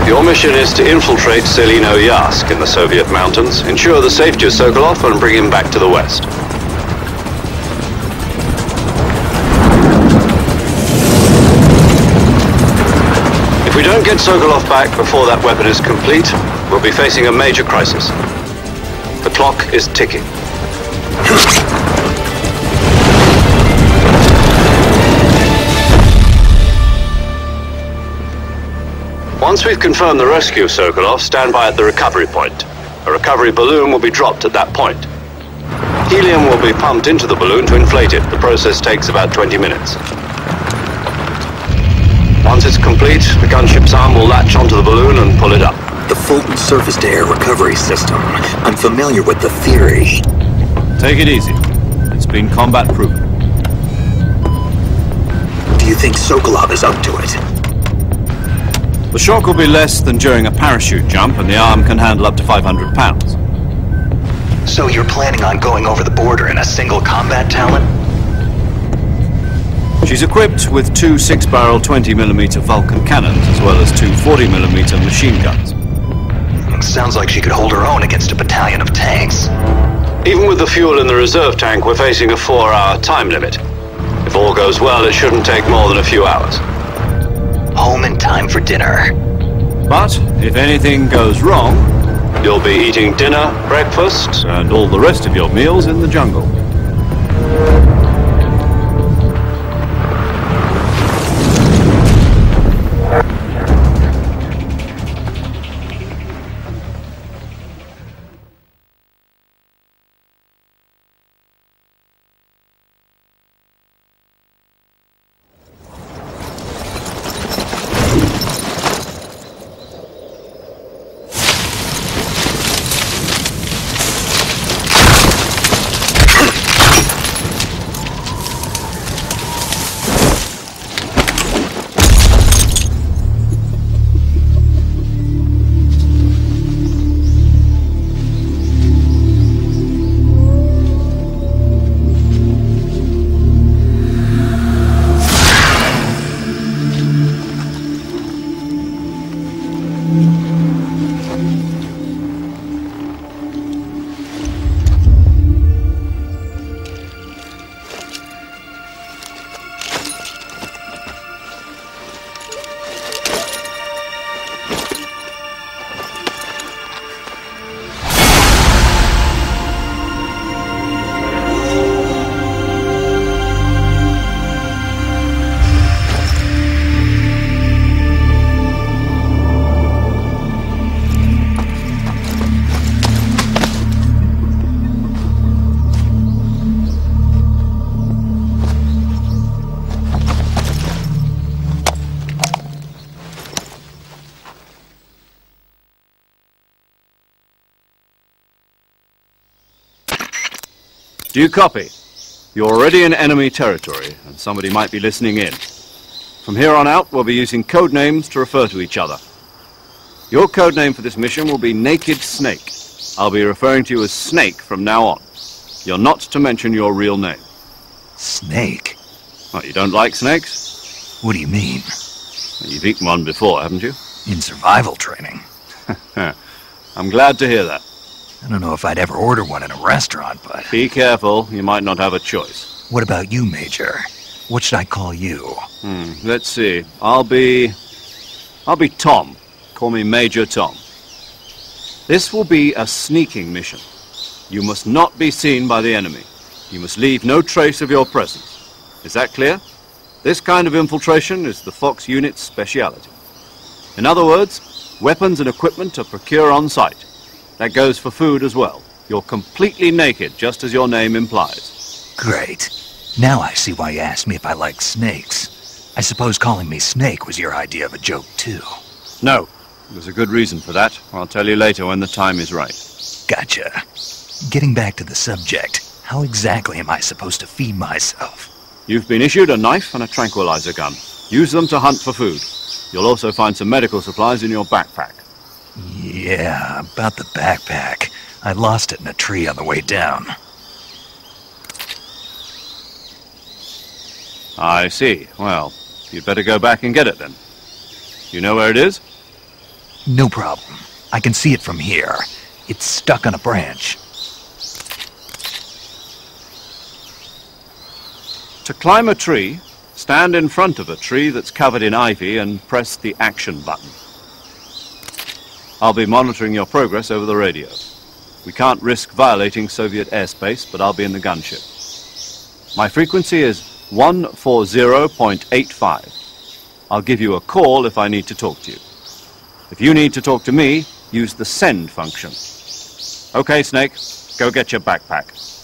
Your mission is to infiltrate Selino Yask in the Soviet mountains, ensure the safety of Sokolov, and bring him back to the West. If we don't get Sokolov back before that weapon is complete, we'll be facing a major crisis. The clock is ticking. Once we've confirmed the rescue of Sokolov, stand by at the recovery point. A recovery balloon will be dropped at that point. Helium will be pumped into the balloon to inflate it. The process takes about 20 minutes. Once it's complete, the gunship's arm will latch onto the balloon and pull it up. The Fulton surface-to-air recovery system. I'm familiar with the theory. Take it easy. It's been combat-proven. Do you think Sokolov is up to it? The shock will be less than during a parachute jump, and the arm can handle up to 500 pounds. So you're planning on going over the border in a single combat Talon? She's equipped with two 6-barrel 20mm Vulcan cannons, as well as two 40mm machine guns. Sounds like she could hold her own against a battalion of tanks. Even with the fuel in the reserve tank, we're facing a 4-hour time limit. If all goes well, it shouldn't take more than a few hours. Home in time for dinner. But if anything goes wrong, You'll be eating dinner, breakfast, and all the rest of your meals in the jungle. Do you copy? You're already in enemy territory, and somebody might be listening in. From here on out, we'll be using code names to refer to each other. Your code name for this mission will be Naked Snake. I'll be referring to you as Snake from now on. You're not to mention your real name. Snake? What, you don't like snakes? What do you mean? Well, you've eaten one before, haven't you? In survival training. I'm glad to hear that. I don't know if I'd ever order one in a restaurant, but... Be careful, you might not have a choice. What about you, Major? What should I call you? Let's see. I'll be Tom. Call me Major Tom. This will be a sneaking mission. You must not be seen by the enemy. You must leave no trace of your presence. Is that clear? This kind of infiltration is the Fox unit's speciality. In other words, weapons and equipment are procured on site. That goes for food as well. You're completely naked, just as your name implies. Great. Now I see why you asked me if I like snakes. I suppose calling me Snake was your idea of a joke, too. No. There's a good reason for that. I'll tell you later when the time is right. Gotcha. Getting back to the subject, how exactly am I supposed to feed myself? You've been issued a knife and a tranquilizer gun. Use them to hunt for food. You'll also find some medical supplies in your backpack. Yeah, about the backpack. I lost it in a tree on the way down. I see. Well, you'd better go back and get it then. You know where it is? No problem. I can see it from here. It's stuck on a branch. To climb a tree, stand in front of a tree that's covered in ivy and press the action button. I'll be monitoring your progress over the radio. We can't risk violating Soviet airspace, but I'll be in the gunship. My frequency is 140.85. I'll give you a call if I need to talk to you. If you need to talk to me, use the send function. Okay, Snake, go get your backpack.